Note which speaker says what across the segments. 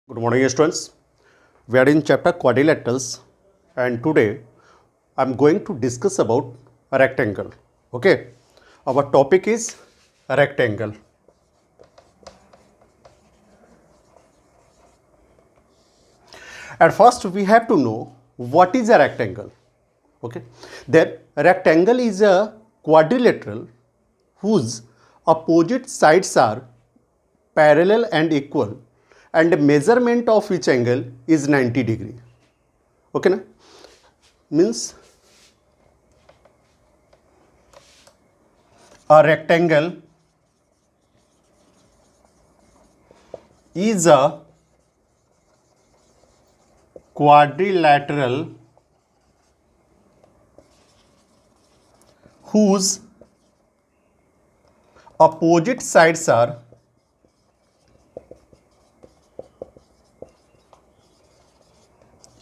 Speaker 1: Good morning, students. We are in chapter quadrilaterals, and today I'm going to discuss about a rectangle. Okay, our topic is a rectangle. At first, we have to know what is a rectangle. Okay, then a rectangle is a quadrilateral whose opposite sides are parallel and equal, and the measurement of each angle is 90 degree. Okay na? Means a rectangle is a quadrilateral whose opposite sides are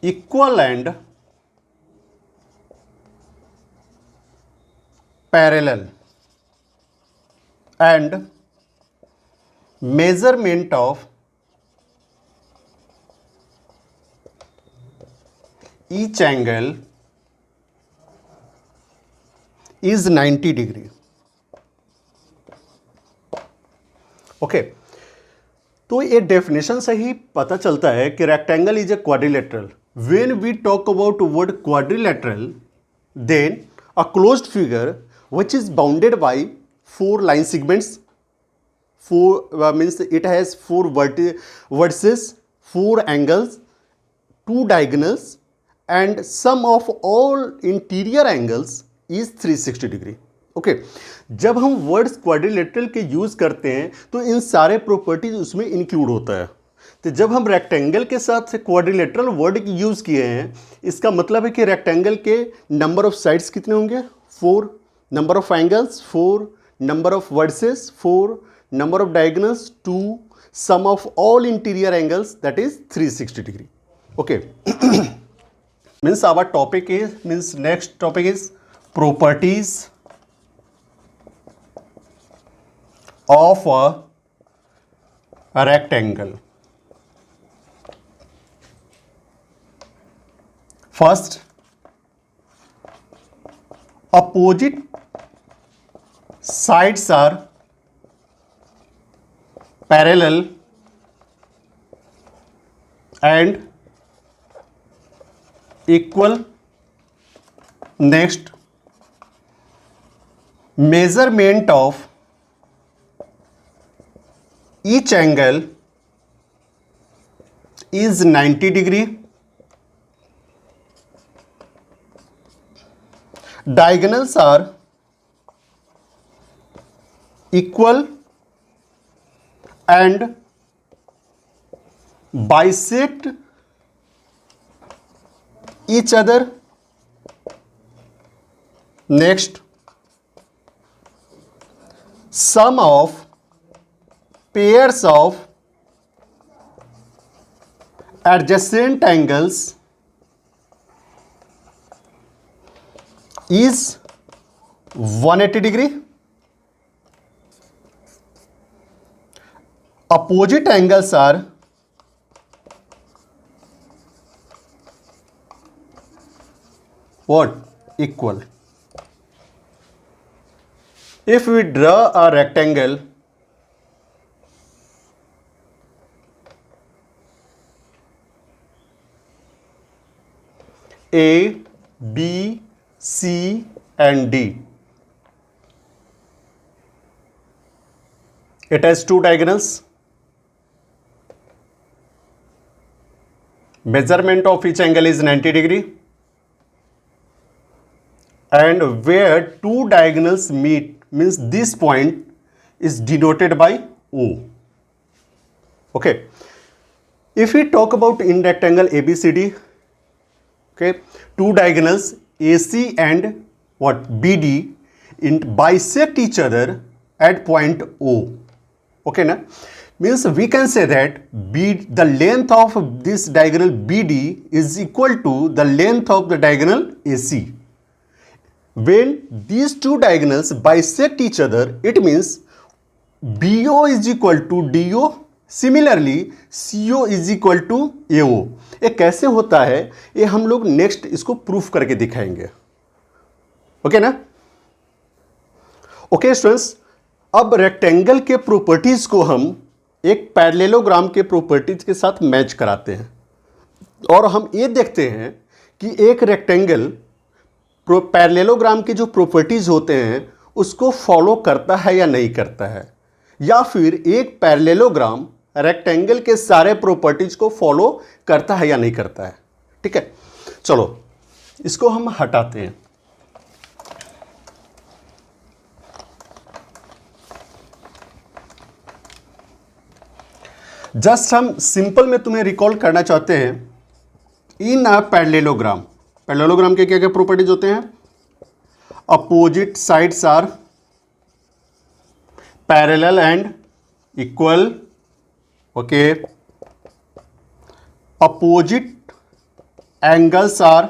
Speaker 1: equal and parallel, and measurement of each angle is 90 degree. Okay तो ये definition से ही पता चलता है कि rectangle is a quadrilateral. When we talk about word quadrilateral, then a closed figure which is bounded by four line segments, means it has four vertices, four angles, two diagonals, and sum of all interior angles is 360 degree. Okay जब हम words quadrilateral के use करते हैं तो इन सारे properties उसमें include होता है. तो जब हम रेक्टेंगल के साथ क्वाड्रिलेटरल वर्ड यूज़ किए हैं, इसका मतलब है कि रेक्टेंगल के नंबर ऑफ साइड्स कितने होंगे? 4. Number of angles 4, number of vertices 4, number of diagonals 2, sum of all interior angles that is 360 degree. Okay. Means our topic is, next topic is properties of a rectangle. First, opposite sides are parallel and equal. Next, measurement of each angle is 90 degree. Diagonals are equal and bisect each other. Next, sum of pairs of adjacent angles is 180 degree. Opposite angles are what? Equal. If we draw a rectangle, A, B, C and D. It has two diagonals. Measurement of each angle is 90 degree. And where two diagonals meet, means this point is denoted by O. Okay. If we talk about in rectangle ABCD, okay, two diagonals AC and what? BD bisect each other at point O. Okay na? Means we can say that the length of this diagonal BD is equal to the length of the diagonal AC. When these two diagonals bisect each other, it means BO is equal to DO, similarly CO is equal to AO। ये कैसे होता है ये हम लोग next इसको proof करके दिखाएंगे। ओके ना? ओके स्टूडेंट्स, अब रेक्टेंगल के प्रॉपर्टीज को हम एक पैरेललोग्राम के प्रॉपर्टीज के साथ मैच कराते हैं और हम ये देखते हैं कि एक रेक्टेंगल पैरेललोग्राम के जो प्रॉपर्टीज होते हैं उसको फॉलो करता है या नहीं करता है, या फिर एक पैरेललोग्राम रेक्टेंगल के सारे प्रॉपर्टीज को फॉलो करता है या नहीं करता है। ठीक है, चलो इसको हम हटाते हैं। जस्ट हम सिंपल में तुम्हें रिकॉल करना चाहते हैं, इन अ पैरेललोग्राम, पैरेललोग्राम के क्या क्या प्रॉपर्टीज होते हैं? Opposite sides are parallel and equal. Okay, opposite angles are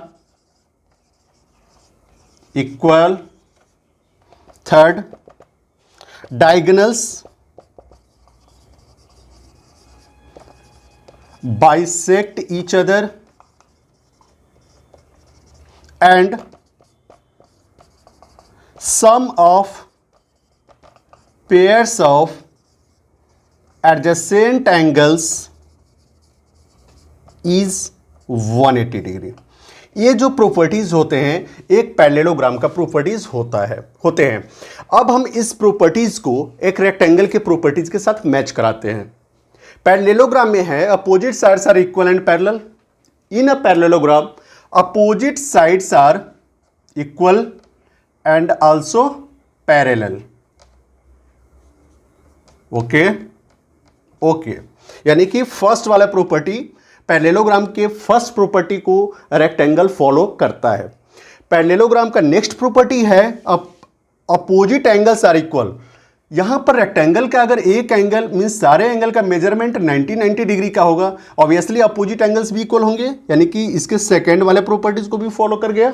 Speaker 1: equal. Third, diagonals bisect each other and sum of pairs of adjacent angles is 180 degree. ये जो प्रॉपर्टीज होते हैं एक पैरेललोग्राम का प्रॉपर्टीज होते हैं। अब हम इस प्रॉपर्टीज को एक रेक्टेंगल के प्रॉपर्टीज के साथ मैच कराते हैं। पैरेललोग्राम में है opposite sides are equal and parallel. In a parallelogram opposite sides are equal and also parallel. Okay okay, यानी कि फर्स्ट वाला प्रॉपर्टी पैरेललोग्राम के फर्स्ट प्रॉपर्टी को रेक्टेंगल फॉलो करता है। पैरेललोग्राम का नेक्स्ट प्रॉपर्टी है अपोजिट एंगल्स आर इक्वल। यहां पर रेक्टेंगल का अगर एक एंगल मींस सारे एंगल का मेजरमेंट 90 डिग्री का होगा, ऑब्वियसली अपोजिट एंगल्स भी इक्वल होंगे, यानी कि इसके सेकंड वाले प्रॉपर्टीज को भी फॉलो कर गया।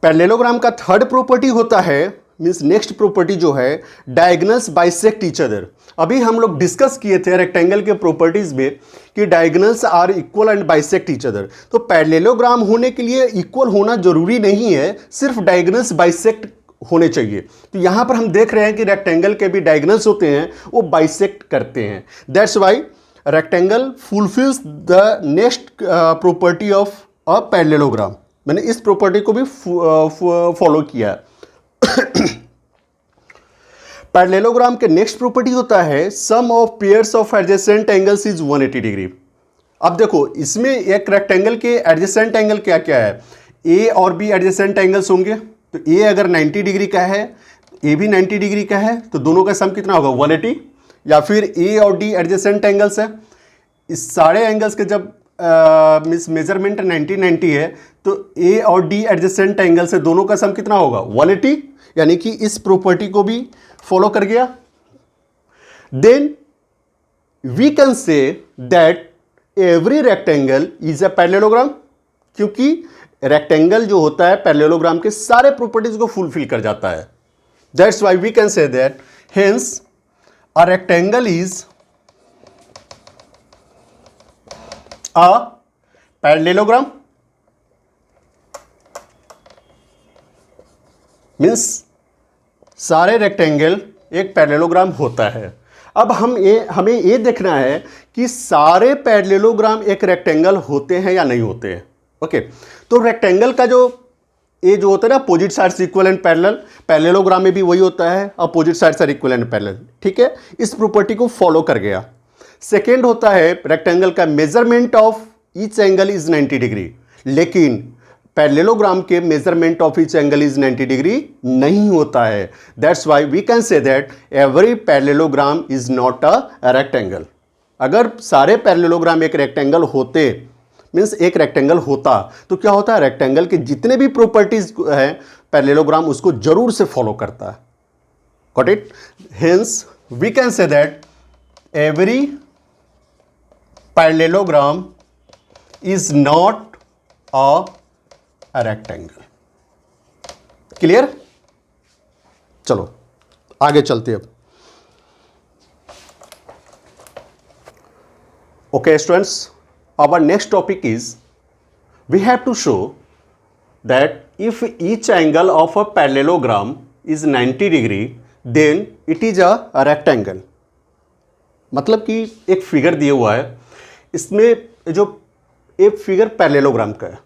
Speaker 1: पैरेललोग्राम का थर्ड प्रॉपर्टी होता है मींस नेक्स्ट प्रॉपर्टी जो है डायगोनल्स बाइसेक्ट ईच अदर। अभी हम लोग डिस्कस किए थे रेक्टेंगल के प्रॉपर्टीज में कि diagonals are equal and bisect each other. तो पैरेललोग्राम होने के लिए इक्वल होना जरूरी नहीं है, सिर्फ डायगोनल्स बाइसेक्ट होने चाहिए। तो यहां पर हम देख रहे हैं कि रेक्टेंगल के भी डायगोनल्स होते हैं वो बाइसेक्ट करते हैं। That's why rectangle fulfils the next property of a parallelogram. मैंने इस प्रॉपर्टी को भी फॉलो किया। पैरेललोग्राम के नेक्स्ट प्रॉपर्टी होता है sum of pairs of adjacent angles is 180 degree. अब देखो इसमें एक रेक्टेंगल के एडजेसेंट एंगल क्या क्या है? ए और बी एडजेसेंट एंगल्स होंगे। तो ए अगर 90 डिग्री का है, ए भी 90 डिग्री का है, तो दोनों का सम कितना होगा? 180। या फिर ए और डी एडजेसेंट एंगल्स है, इस सारे एंगल्स के जब मेजरमेंट 90 है तो ए और डी एडजेसेंट एंगल से दोनों का सम कितना होगा? 180, यानी कि इस प्रॉपर्टी को भी फॉलो कर गया। Then we can say that every rectangle is a parallelogram, क्योंकि रेक्टेंगल जो होता है पैरेललोग्राम के सारे प्रॉपर्टीज को फुलफिल कर जाता है। That's why we can say that hence a rectangle is a parallelogram. Means सारे रेक्टेंगल एक पैरेललोग्राम होता है। अब हमें ये देखना है कि सारे पैरेललोग्राम एक रेक्टेंगल होते हैं या नहीं होते हैं। ओके, तो रेक्टेंगल का जो होता है ना opposite sides equal and parallel, parallelogram में भी वही होता है, opposite sides are equal and parallel. ठीक है, इस प्रॉपर्टी को फॉलो कर गया। सेकेंड होता है रेक्टेंगल का measurement of each angle is 90 degree, लेकिन पैरेललोग्राम के measurement of each angle is 90 degree नहीं होता है। That's why we can say that every parallelogram is not a rectangle. अगर सारे पैरेललोग्राम एक रेक्टेंगल होते मीन्स एक रेक्टेंगल होता तो क्या होता है? रेक्टेंगल के जितने भी प्रॉपर्टीज हैं पैरेललोग्राम उसको जरूर से फॉलो करता है। Got it? Hence we can say that every parallelogram is not a rectangle. Clear? चलो आगे चलते अब। Okay, students, our next topic is we have to show that if each angle of a parallelogram is 90 degree, then it is a rectangle. मतलब कि एक figure दिया हुआ है, इसमें जो एक फिगर पैरेललोग्राम का है,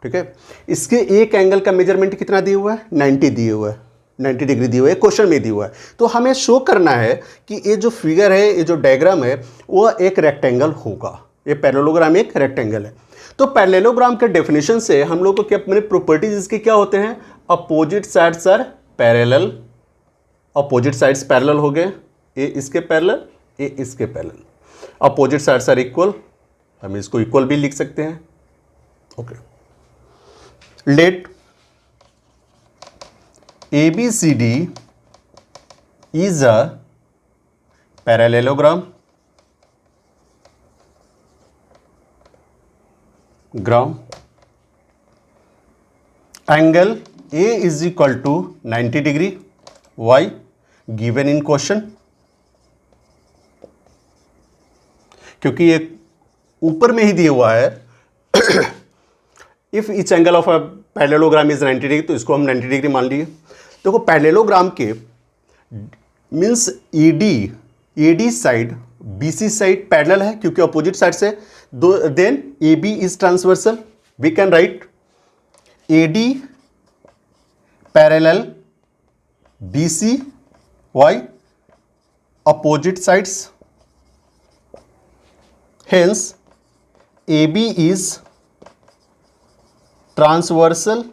Speaker 1: ठीक है, इसके एक एंगल का मेजरमेंट कितना दिया हुआ है, 90 दिए हुआ है, 90 डिग्री दिया हुआ है, क्वेश्चन में दिया हुआ है। तो हमें शो करना है कि ये जो फिगर है, ये जो डायग्राम है, वो एक रेक्टेंगल होगा। ये पैरेललोग्राम एक रेक्टेंगल है। तो पैरेललोग्राम के डेफिनेशन से हम लोग को क्या मैंने प्रॉपर्टीज इसके क्या होते हैं, opposite sides are parallel, opposite sides parallel हो गए, ये इसके पैरेलल, ये इसके parallel, opposite sides are equal, हम इसको इक्वल भी लिख सकते हैं। Okay, let ABCD is a parallelogram angle A is equal to 90 degree. Why? Given in question. क्योंकि ये ऊपर में ही दिया हुआ है if each angle of a parallelogram is 90 degree, तो इसको हम 90 डिग्री मान लिए। देखो पैरेललोग्राम के means AD side BC side parallel है क्योंकि अपोजिट साइड से, then AB is transversal. We can write AD parallel BC, why opposite sides, hence AB is transversal.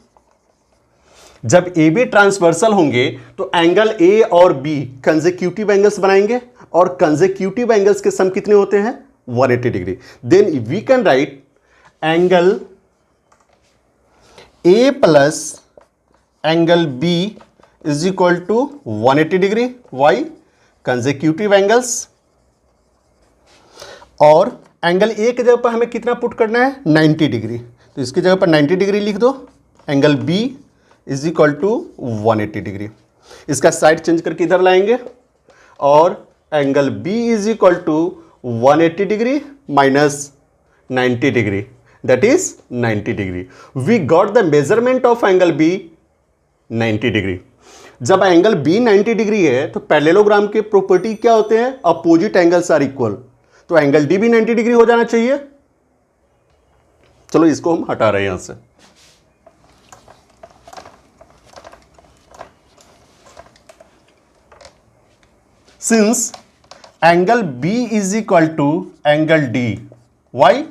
Speaker 1: जब AB ट्रांसवर्सल होंगे तो एंगल A और B कंसेक्यूटिव एंगल्स बनाएंगे और consecutive angles के सम कितने होते हैं, 180 degree. Then we can write angle A plus angle B is equal to 180 degree. Why? Consecutive angles. और एंगल A की जगह पर हमें कितना पुट करना है, 90 डिग्री, तो इसकी जगह पर 90 डिग्री लिख दो। Angle B is equal to 180 degree. इसका साइड चेंज करके इधर लाएंगे और angle B is equal to 180 degree minus 90 degree, that is 90 degree. We got the measurement of angle B 90 degree. जब एंगल B 90 डिग्री है तो पैरेललोग्राम के property क्या होते हैं, अपोजिट एंगल्स आर इक्वल, तो एंगल D भी 90 डिग्री हो जाना चाहिए। चलो इसको हम हटा रहे हैं यहां से। Since angle B is equal to angle D, why?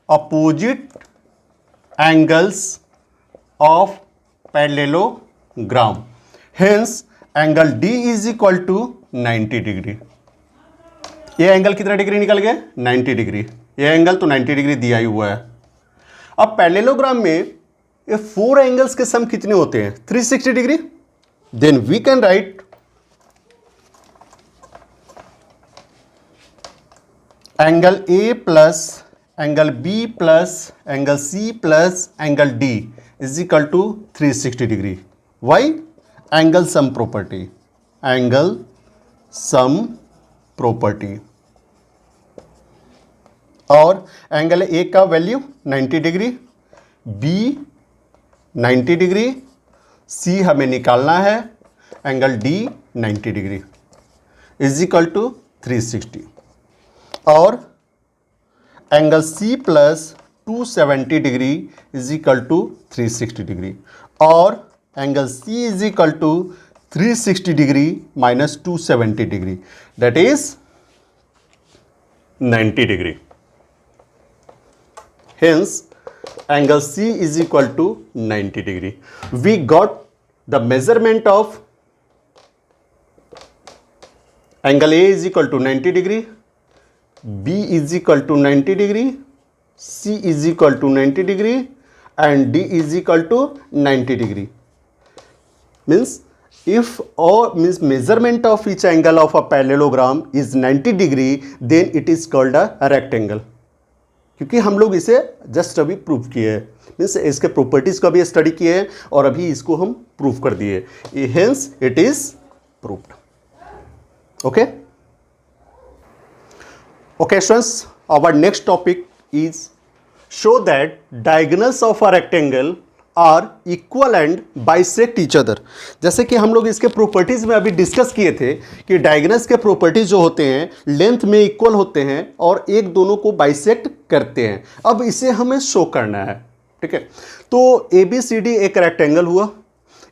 Speaker 1: Opposite angles of parallelogram, hence angle D is equal to 90 degree. ये एंगल कितना डिग्री निकल गया, 90 डिग्री। ये एंगल तो 90 डिग्री दिया ही हुआ है। अब पैरेललोग्राम में ये 4 एंगल्स के सम कितने होते हैं, 360 degree. Then we can write angle A plus angle B plus angle C plus angle D is equal to 360 degree. Why? Angle sum property, angle sum property. और एंगल A का value 90 degree, B 90 degree, C हमें निकालना है, angle D 90 degree is equal to 360। और angle C plus 270 degree is equal to 360 degree, और angle C is equal to 360 degree minus 270 degree, that is 90 degree. Hence angle C is equal to 90 degree. We got the measurement of angle A is equal to 90 degree, B is equal to 90 degree, C is equal to 90 degree, and D is equal to 90 degree. Means if all means measurement of each angle of a parallelogram is 90 degree, then it is called a rectangle. क्योंकि हम लोग इसे just अभी prove किए हैं, means इसके properties को भी स्टडी किए हैं और अभी इसको हम प्रूव कर दिए, hence it is proved. Okay okay students, our next topic is show that diagonals of a rectangle are equal and bisect each other. जैसे कि हम लोग इसके प्रॉपर्टीज में अभी डिस्कस किए थे कि डायगोनल्स के प्रॉपर्टीज जो होते हैं लेंथ में इक्वल होते हैं और एक दोनों को बाइसेक्ट करते हैं। अब इसे हमें शो करना है, ठीक है। तो ए बी सी डी एक रेक्टेंगल हुआ,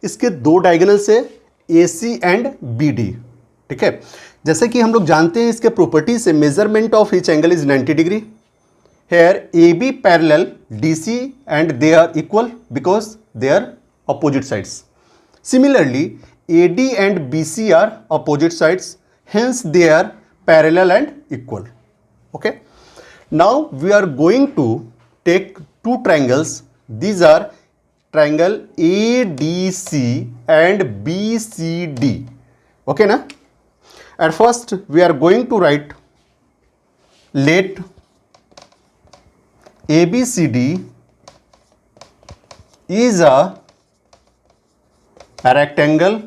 Speaker 1: इसके दो डायगोनल्स है ए सी एंड बी डी, ठीक है। जैसे कि हम लोग जानते हैं इसके प्रॉपर्टीज से measurement of each angle is 90 degree. Here AB parallel DC and they are equal because they are opposite sides. Similarly, AD and BC are opposite sides, hence they are parallel and equal. Okay. Now we are going to take two triangles. These are triangle ADC and BCD. Okay na? At first we are going to write let ABCD is a rectangle.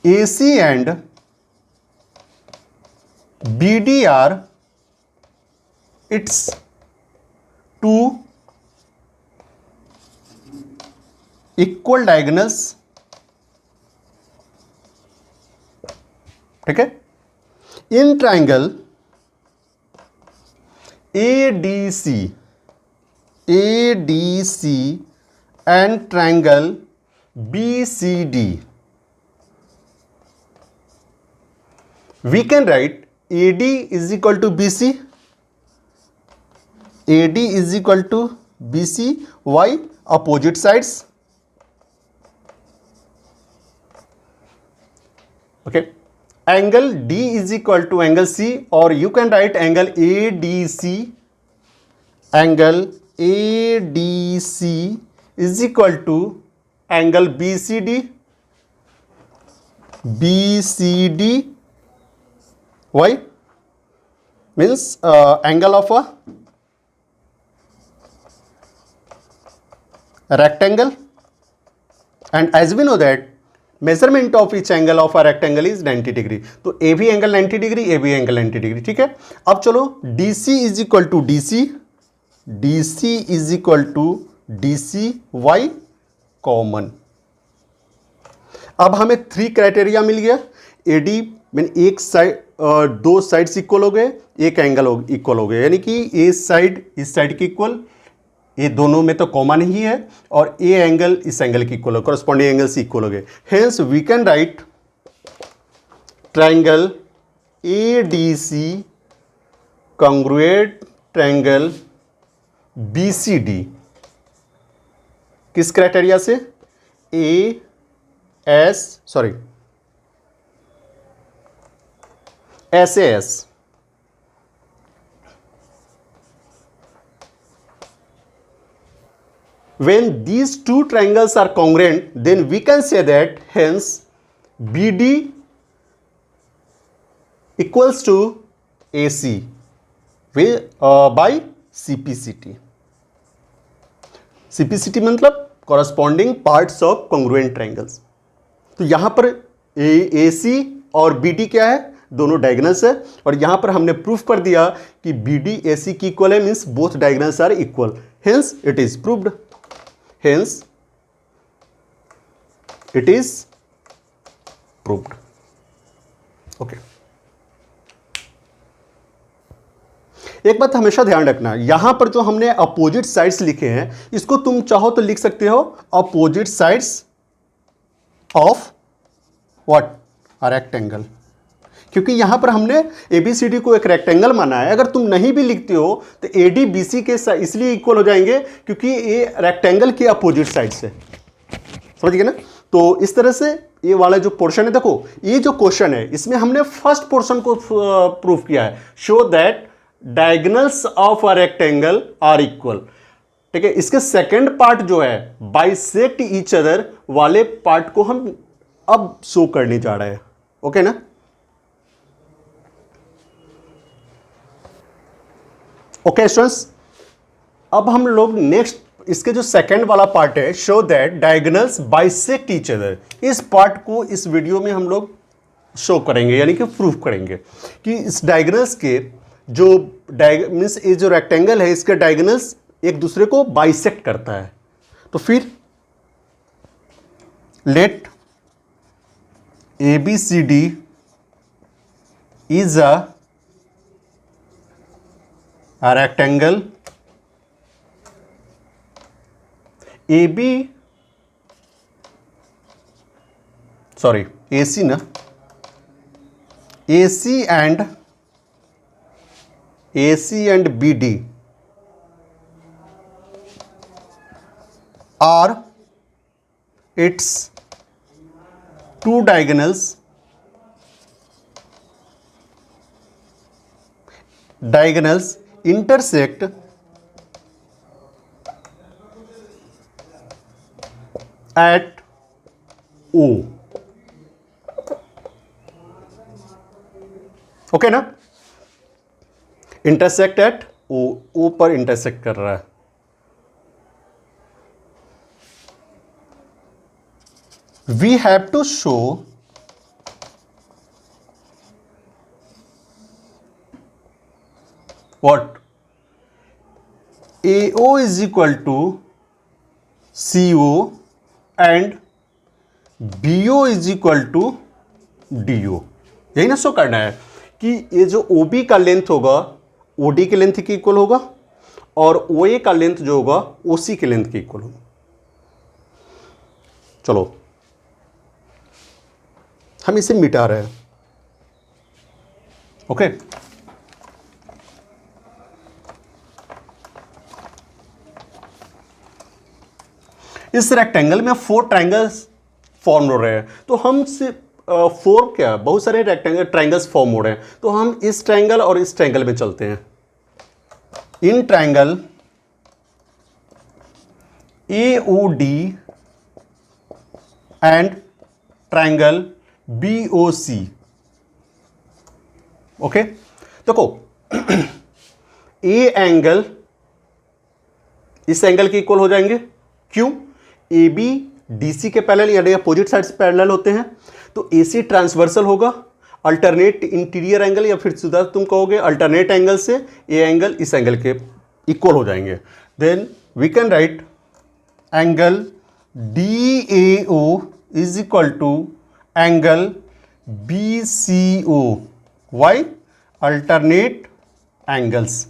Speaker 1: AC and BD are its two equal diagonals. ठीक है। In triangle ADC and triangle BCD, we can write AD is equal to BC. AD is equal to BC. Why? Opposite sides. Okay. Angle D is equal to angle C, or you can write angle ADC. Angle ADC is equal to angle BCD. BCD. Why? Means angle of a rectangle, and as we know that measurement of each angle of a rectangle is 90 degree. तो ए भी angle 90 degree, ए भी angle 90 degree, ठीक है। अब चलो DC is equal to DC, DC is equal to DC, why common. अब हमें 3 criteria मिल गया। AD मीन एक साइड, दो साइड्स इक्वल हो गए, एक एंगल इक्वल हो गए, यानी कि ए साइड इस साइड की इक्वल, ये दोनों में तो कॉमन ही है, और ए एंगल इस एंगल की इक्वल है, कॉरस्पॉन्डिंग एंगल्स इक्वल हो गए। Hence we can write triangle ADC कॉन्ग्रुएट triangle BCD किस क्राइटेरिया से? SAS। When these two triangles are congruent, then we can say that hence BD equals to AC by CPCT. CPCT मतलब corresponding parts of congruent triangles. तो यहां पर AC और BD क्या है? दोनों डायगोनल्स है, और यहां पर हमने प्रूफ कर दिया कि BD AC की इक्वल है, means both diagonals are equal, hence it is proved. Hence, it is proved. Okay. एक बात हमेशा ध्यान रखना, यहां पर जो हमने अपोजिट साइड्स लिखे हैं, इसको तुम चाहो तो लिख सकते हो opposite sides of what? A rectangle, क्योंकि यहां पर हमने ABCD को एक रेक्टेंगल माना है। अगर तुम नहीं भी लिखते हो तो AD BC के इसलिए इक्वल हो जाएंगे क्योंकि ये रेक्टेंगल के अपोजिट साइड्स है, समझ गए ना। तो इस तरह से ये वाला जो पोर्शन है, देखो ये जो क्वेश्चन है इसमें हमने फर्स्ट पोर्शन को प्रूव किया है, show that diagonals of a rectangle are equal, ठीक है। इसके सेकंड पार्ट जो है बाइसेक्ट ईच अदर वाले पार्ट को हम अब शो करने जा रहे हैं, ओके ना। ओके स्टूडेंट्स, अब हम लोग नेक्स्ट इसके जो सेकंड वाला पार्ट है, show that diagonals bisect each other, इस पार्ट को इस वीडियो में हम लोग शो करेंगे, यानी कि प्रूफ करेंगे कि इस डायगोनल्स के जो मीन्स ये जो रेक्टेंगल है इसके डायगोनल्स एक दूसरे को बाइसेक्ट करता है। तो फिर late ABCD is a rectangle AC ना, AC and BD are its two diagonals intersect at O। Okay ना, इंटरसेक्ट एट ओ पर इंटरसेक्ट कर रहा है। We have to show what AO is equal to CO and BO is equal to DO। यही ना show करना है कि ये जो OB का लेंथ होगा OD के लेंथ के इक्वल होगा और OA का लेंथ जो होगा OC के लेंथ के इक्वल होगा। चलो हम इसे मिटा रहे हैं। ओके, इस रेक्टेंगल में 4 ट्रायंगल्स फॉर्म हो रहे हैं। तो हम सिर्फ 4 क्या, बहुत सारे ट्रायंगल्स फॉर्म हो रहे हैं। तो हम इस ट्रायंगल और इस ट्रायंगल में चलते हैं। In triangle AOD and triangle BOC। Okay, देखो ए एंगल इस एंगल के इक्वल हो जाएंगे। क्यों? AB DC के पैरेलल यानी अपोजिट साइड से पैरेलल होते हैं। तो AC ट्रांसवर्सल होगा, अल्टरनेट इंटीरियर एंगल या फिर सीधा तुम कहोगे अल्टरनेट एंगल से ए एंगल इस एंगल के इक्वल हो जाएंगे। Then we can write angle DAO is equal to angle BCO। Why? Alternate angles.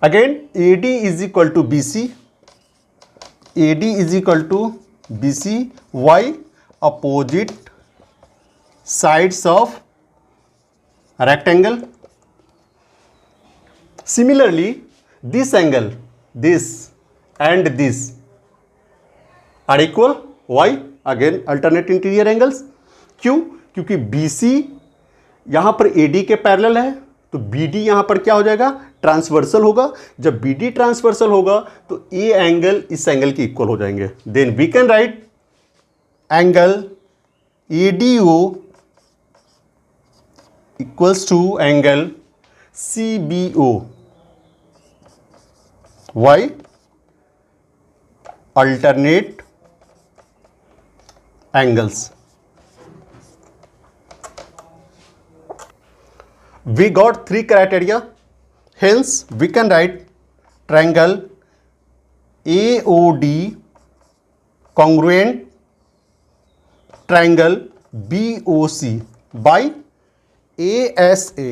Speaker 1: Again AD is equal to BC, AD is equal to BC। Why? Opposite sides of rectangle। Similarly, this angle, this and this are equal। Why? Again alternate interior angles। क्यों? क्योंकि BC यहां पर AD के parallel है, तो BD यहां पर क्या हो जाएगा? ट्रांसवर्सल होगा। जब BD ट्रांसवर्सल होगा तो A एंगल इस एंगल के इक्वल हो जाएंगे। Then we can write angle ADO equals to angle CBO। Why? Alternate angles. We got 3 criteria, hence we can write triangle AOD congruent triangle BOC by ASA।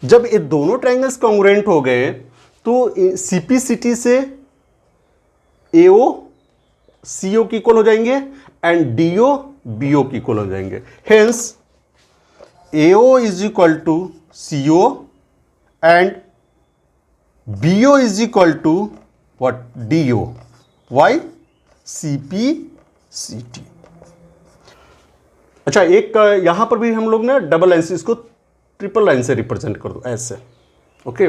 Speaker 1: जब ये दोनों triangles congruent हो गए तो CPCT से AO CO की equal हो जाएंगे एंड DO BO की इक्वल हो जाएंगे। Hence AO is equal to CO and BO is equal to what? DO। Why? CPCT। अच्छा, एक यहां पर भी हम लोग ना डबल लाइन से, इसको ट्रिपल लाइन से रिप्रेजेंट कर दो ऐसे। ओके,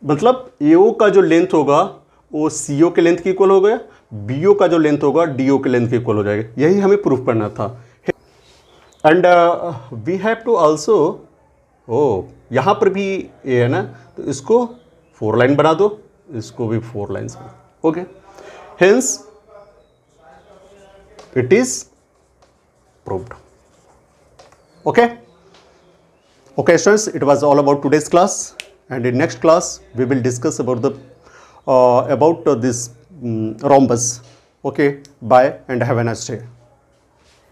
Speaker 1: मतलब AO का जो लेंथ होगा वो CO के लेंथ के इक्वल हो गया, BO का जो लेंथ होगा DO के लेंथ के इक्वल हो जाएगा। यही हमें प्रूफ करना था। And we have to also, यहां पर भी ये है ना, तो इसको 4 लाइन बना दो, इसको भी 4 लाइन्स बना। Okay, hence it is proved. Okay. Okay students, it was all about today's class, and in next class we will discuss about the this rhombus. Okay, bye and have a nice day.